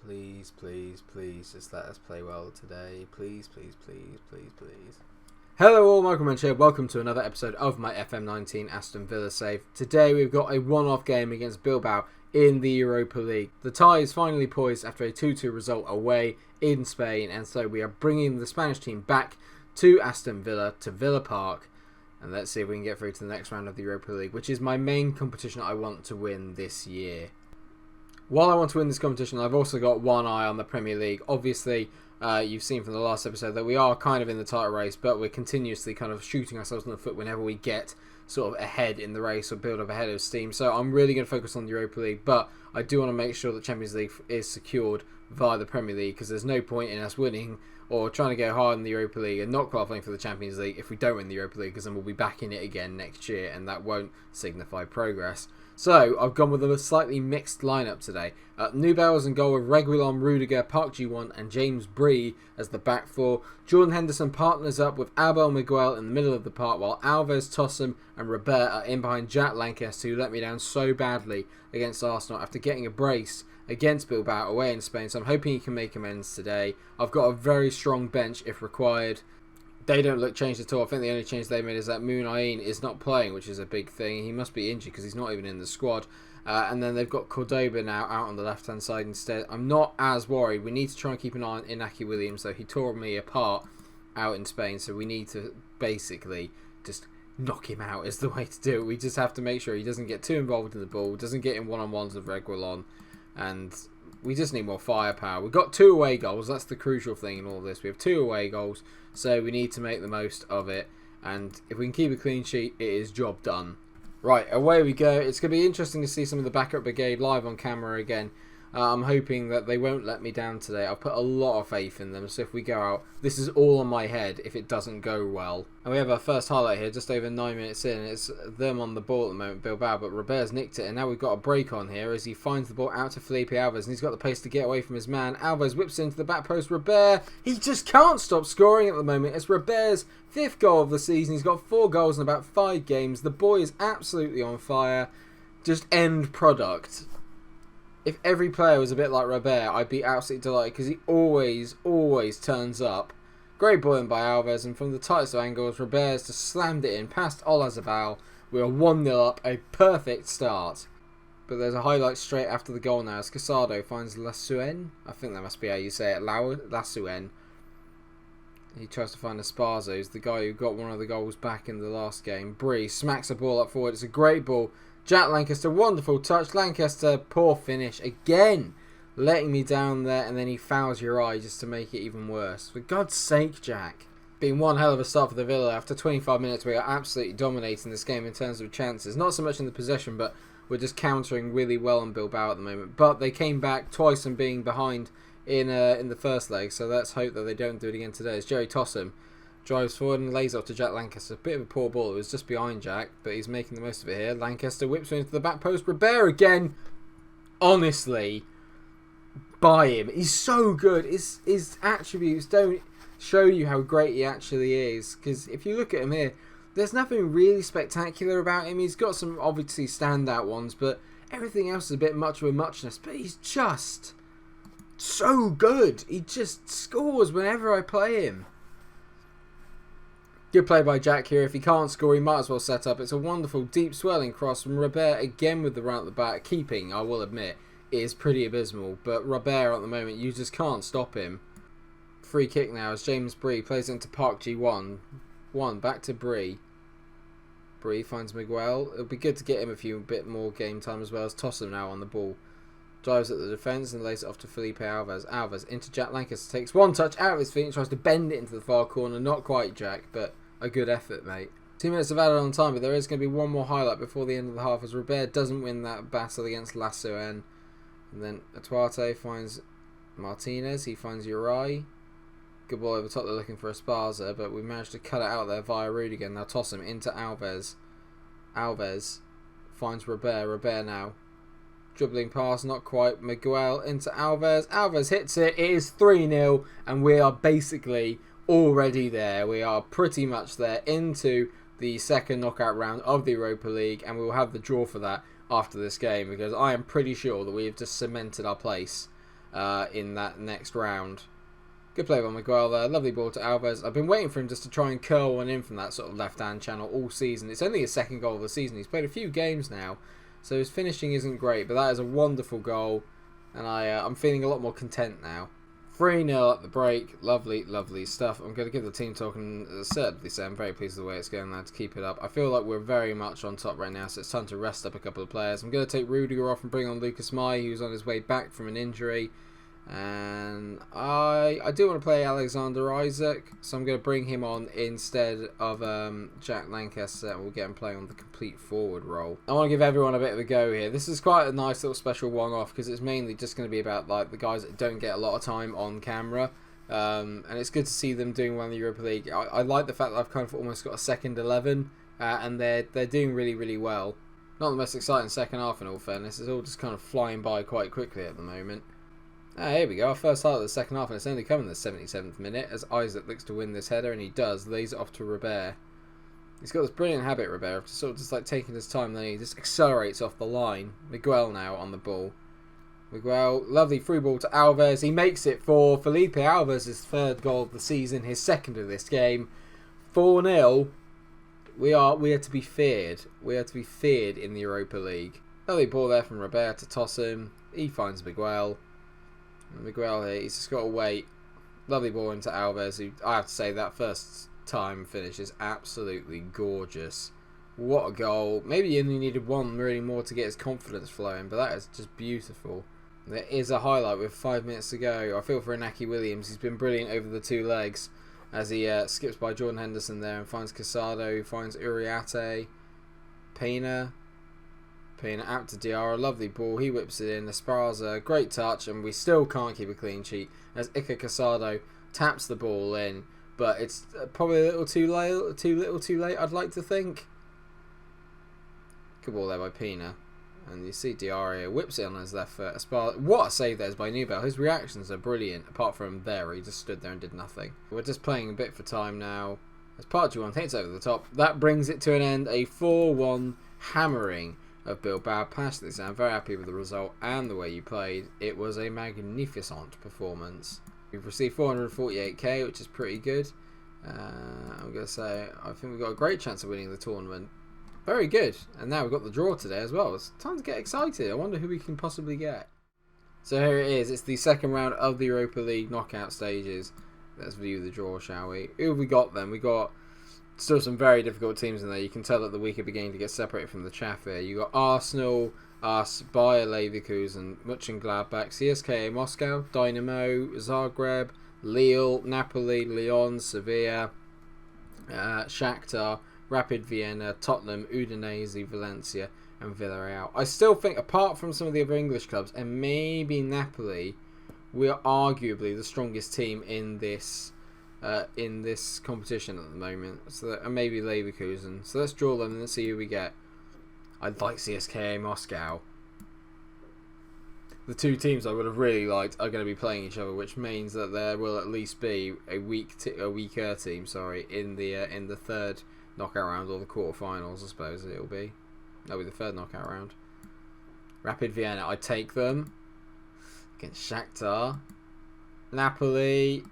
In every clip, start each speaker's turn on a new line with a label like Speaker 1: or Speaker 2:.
Speaker 1: Please, please, please, just let us play well today. Please, please, please, please, please. Hello all, Munch here. Welcome to another episode of my FM19 Aston Villa save. Today we've got a one-off game against Bilbao in the Europa League. The tie is finally poised after a 2-2 result away in Spain, and so we are bringing the Spanish team back to Aston Villa, to Villa Park, and let's see if we can get through to the next round of the Europa League, which is my main competition I want to win this year. While I want to win this competition, I've also got one eye on the Premier League. Obviously, you've seen from the last episode that we are kind of in the title race, but we're continuously kind of shooting ourselves in the foot whenever we get sort of ahead in the race or build up ahead of steam. So I'm really going to focus on the Europa League, but I do want to make sure that Champions League is secured via the Premier League, because there's no point in us winning or trying to go hard in the Europa League and not qualifying for the Champions League if we don't win the Europa League, because then we'll be back in it again next year, and that won't signify progress. So, I've gone with a slightly mixed lineup today. New bells and goal with Reguilon, Rudiger, Park Ji-won and James Bree as the back four. Jordan Henderson partners up with Abel Miguel in the middle of the park, while Alves, Tossum and Robert are in behind Jack Lancaster, who let me down so badly against Arsenal after getting a brace against Bilbao away in Spain. So I'm hoping he can make amends today. I've got a very strong bench if required. They don't look changed at all. I think the only change they made is that Moon Ain is not playing, which is a big thing. He must be injured because he's not even in the squad. And then they've got Cordoba now out on the left-hand side instead. I'm not as worried. We need to try and keep an eye on Inaki Williams, though. He tore me apart out in Spain, so we need to basically just knock him out is the way to do it. We just have to make sure he doesn't get too involved in the ball, doesn't get in one-on-ones with Reguilon, and we just need more firepower. We've got 2 away goals. That's the crucial thing in all this. We have 2 away goals, so we need to make the most of it. And if we can keep a clean sheet, it is job done. Right, away we go. It's going to be interesting to see some of the backup brigade live on camera again. I'm hoping that they won't let me down today. I've put a lot of faith in them, so if we go out, this is all on my head if it doesn't go well. And we have our first highlight here, just over 9 minutes in. It's them on the ball at the moment, Bilbao, but Robert's nicked it, and now we've got a break on here as he finds the ball out to Felipe Alves, and he's got the pace to get away from his man. Alves whips into the back post. Robert, he just can't stop scoring at the moment. It's Robert's 5th goal of the season. He's got 4 goals in about 5 games. The boy is absolutely on fire. Just end product. If every player was a bit like Robert, I'd be absolutely delighted, because he always turns up. Great ball in by Alves, and from the tightest of angles, Robert's just slammed it in past Olazabal. We are 1-0 up, a perfect start. But there's a highlight straight after the goal now as Casado finds Lasuen. I think that must be how you say it, Lasuen. He tries to find Esparza, who's the guy who got one of the goals back in the last game. Bree smacks a ball up forward. It's a great ball. Jack Lancaster, wonderful touch. Lancaster, poor finish. Again, letting me down there, and then he fouls your eye just to make it even worse. For God's sake, Jack. Been one hell of a start for the Villa. After 25 minutes, we are absolutely dominating this game in terms of chances. Not so much in the possession, but we're just countering really well on Bilbao at the moment. But they came back twice and being behind in the first leg, so let's hope that they don't do it again today. It's Jerry Tossum. Drives forward and lays off to Jack Lancaster. A bit of a poor ball. It was just behind Jack, but he's making the most of it here. Lancaster whips into the back post. Robert again. Honestly, buy him. He's so good. His attributes don't show you how great he actually is. Because if you look at him here, there's nothing really spectacular about him. He's got some obviously standout ones, but everything else is a bit much of a muchness. But he's just so good. He just scores whenever I play him. Good play by Jack here. If he can't score, he might as well set up. It's a wonderful deep swelling cross from Robert again with the run at the back. Keeping, I will admit, is pretty abysmal. But Robert at the moment, you just can't stop him. Free kick now as James Bree plays into Park Ji-won. Back to Bree. Bree finds Miguel. It'll be good to get him a bit more game time as well as Tossum now on the ball. Drives at the defence and lays it off to Felipe Alves. Alves into Jack Lancaster. Takes one touch out of his feet and tries to bend it into the far corner. Not quite, Jack, but a good effort, mate. 2 minutes of added on time, but there is going to be one more highlight before the end of the half as Robert doesn't win that battle against Lasuen. And then Atuarte finds Martinez. He finds Uri. Good ball over top. They're looking for Esparza, but we managed to cut it out there via Rudiger. Now toss him into Alves. Alves finds Robert. Robert now. Dribbling pass, not quite. Miguel into Alves. Alves hits it. It is 3-0, and we are basically already there. We are pretty much there into the second knockout round of the Europa League, and we will have the draw for that after this game, because I am pretty sure that we have just cemented our place in that next round. Good play by Miguel there. Lovely ball to Alves. I've been waiting for him just to try and curl one in from that sort of left-hand channel all season. It's only his second goal of the season. He's played a few games now, so his finishing isn't great, but that is a wonderful goal, and I'm feeling a lot more content now. 3-0 at the break. Lovely, lovely stuff. I'm going to give the team talk and certainly say I'm very pleased with the way it's going now to keep it up. I feel like we're very much on top right now, so it's time to rest up a couple of players. I'm going to take Rudiger off and bring on Lucas Mai, who's on his way back from an injury. And I do want to play Alexander Isaac, so I'm going to bring him on instead of Jack Lancaster, and we'll get him playing on the complete forward role. I want to give everyone a bit of a go here. This is quite a nice little special one-off because it's mainly just going to be about like the guys that don't get a lot of time on camera, and it's good to see them doing well in the Europa League. I like the fact that I've kind of almost got a second 11, and they're doing really, really well. Not the most exciting second half in all fairness. It's all just kind of flying by quite quickly at the moment. Here we go, our first highlight of the second half, and it's only coming in the 77th minute as Isaac looks to win this header, and he does, lays it off to Robert. He's got this brilliant habit, Robert, of sort of just like taking his time, then he just accelerates off the line. Miguel now on the ball. Miguel, lovely through ball to Alves. He makes it for Felipe Alves' third goal of the season, his second of this game. 4-0. We are to be feared. We are to be feared in the Europa League. Lovely ball there from Robert to toss him. He finds Miguel. Miguel here, he's just got to wait. Lovely ball into Alves, who I have to say that first time finish is absolutely gorgeous. What a goal. Maybe he only needed one really more to get his confidence flowing, but that is just beautiful. There is a highlight with 5 minutes to go. I feel for Inaki Williams. He's been brilliant over the two legs as he skips by Jordan Henderson there and finds Casado, who finds Uriarte. Pena out to Diarra, lovely ball, he whips it in. Esparza, great touch, and we still can't keep a clean sheet as Iker Casado taps the ball in, but it's probably a little too late, I'd like to think. Good ball there by Pena, and you see Diarra here, whips it on his left foot. Esparza, what a save there is by Nubel. His reactions are brilliant, apart from there, he just stood there and did nothing. We're just playing a bit for time now, as Pardew hits over the top. That brings it to an end, a 4-1 hammering of Bilbao. Passionately, I'm very happy with the result and the way you played. It was a magnificent performance. We've received 448k, which is pretty good. I'm going to say, I think we've got a great chance of winning the tournament. Very good. And now we've got the draw today as well. It's time to get excited. I wonder who we can possibly get. So here it is. It's the second round of the Europa League knockout stages. Let's view the draw, shall we? Who have we got then? We got still some very difficult teams in there. You can tell that the week are beginning to get separated from the chaff here. You got Arsenal, us, Bayer Leverkusen, Mönchengladbach, CSKA Moscow, Dynamo, Zagreb, Lille, Napoli, Lyon, Sevilla, Shakhtar, Rapid Vienna, Tottenham, Udinese, Valencia, and Villarreal. I still think, apart from some of the other English clubs and maybe Napoli, we are arguably the strongest team in this competition at the moment. So and maybe Leverkusen. So let's draw them and let's see who we get. I'd like CSKA Moscow. The two teams I would have really liked are going to be playing each other, which means that there will at least be a weaker team. Sorry, in the third knockout round or the quarterfinals. I suppose it'll be. That'll be the third knockout round. Rapid Vienna, I take them against Shakhtar. Napoli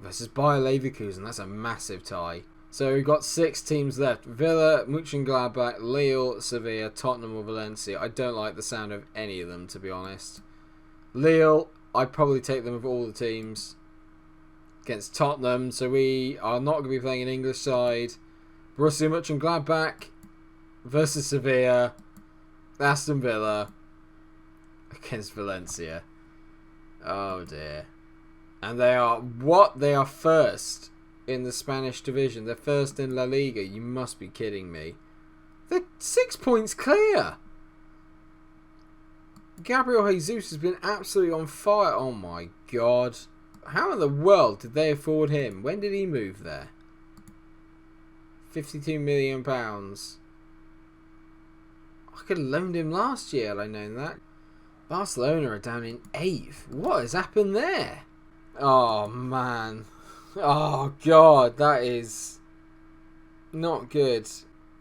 Speaker 1: versus Bayer Leverkusen. That's a massive tie. So we've got 6 teams left. Villa, Mönchengladbach, Lille, Sevilla, Tottenham or Valencia. I don't like the sound of any of them, to be honest. Lille, I'd probably take them of all the teams. Against Tottenham, so we are not going to be playing an English side. Borussia Mönchengladbach versus Sevilla. Aston Villa against Valencia. Oh dear. And they are what? They are first in the Spanish division. They're first in La Liga. You must be kidding me. They're 6 points clear. Gabriel Jesus has been absolutely on fire. Oh my god. How in the world did they afford him? When did he move there? £52 million. I could have loaned him last year, had I known that. Barcelona are down in 8th. What has happened there? Oh, man. Oh, God. That is not good.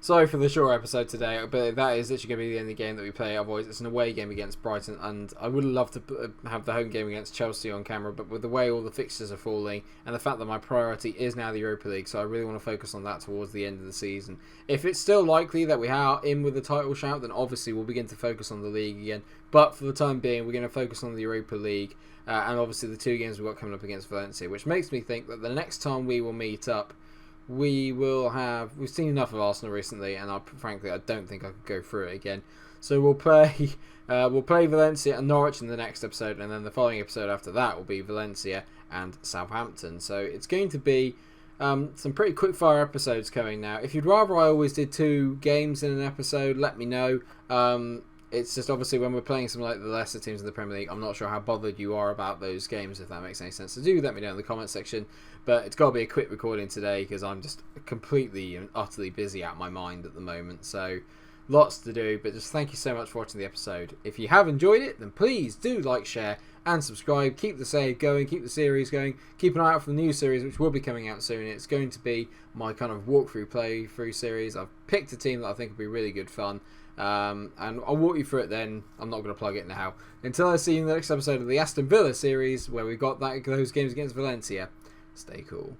Speaker 1: Sorry for the short episode today, but that is literally going to be the only game that we play. Otherwise, it's an away game against Brighton, and I would love to have the home game against Chelsea on camera, but with the way all the fixtures are falling, and the fact that my priority is now the Europa League, so I really want to focus on that towards the end of the season. If it's still likely that we are in with the title shout, then obviously we'll begin to focus on the league again. But for the time being, we're going to focus on the Europa League, and obviously the 2 games we've got coming up against Valencia, which makes me think that the next time we will meet up, we've seen enough of Arsenal recently, and frankly I don't think I could go through it again. So we'll play Valencia and Norwich in the next episode, and then the following episode after that will be Valencia and Southampton. So it's going to be some pretty quick fire episodes coming now. If you'd rather I always did 2 games in an episode, let me know. It's just obviously when we're playing some like the lesser teams in the Premier League, I'm not sure how bothered you are about those games, if that makes any sense. So do let me know in the comment section. But it's got to be a quick recording today because I'm just completely and utterly busy out of my mind at the moment. So lots to do, but just thank you so much for watching the episode. If you have enjoyed it, then please do like, share and subscribe. Keep the save going, keep the series going. Keep an eye out for the new series, which will be coming out soon. It's going to be my kind of walkthrough playthrough series. I've picked a team that I think will be really good fun. And I'll walk you through it then. I'm not going to plug it now. Until I see you in the next episode of the Aston Villa series, where we've got those games against Valencia. Stay cool.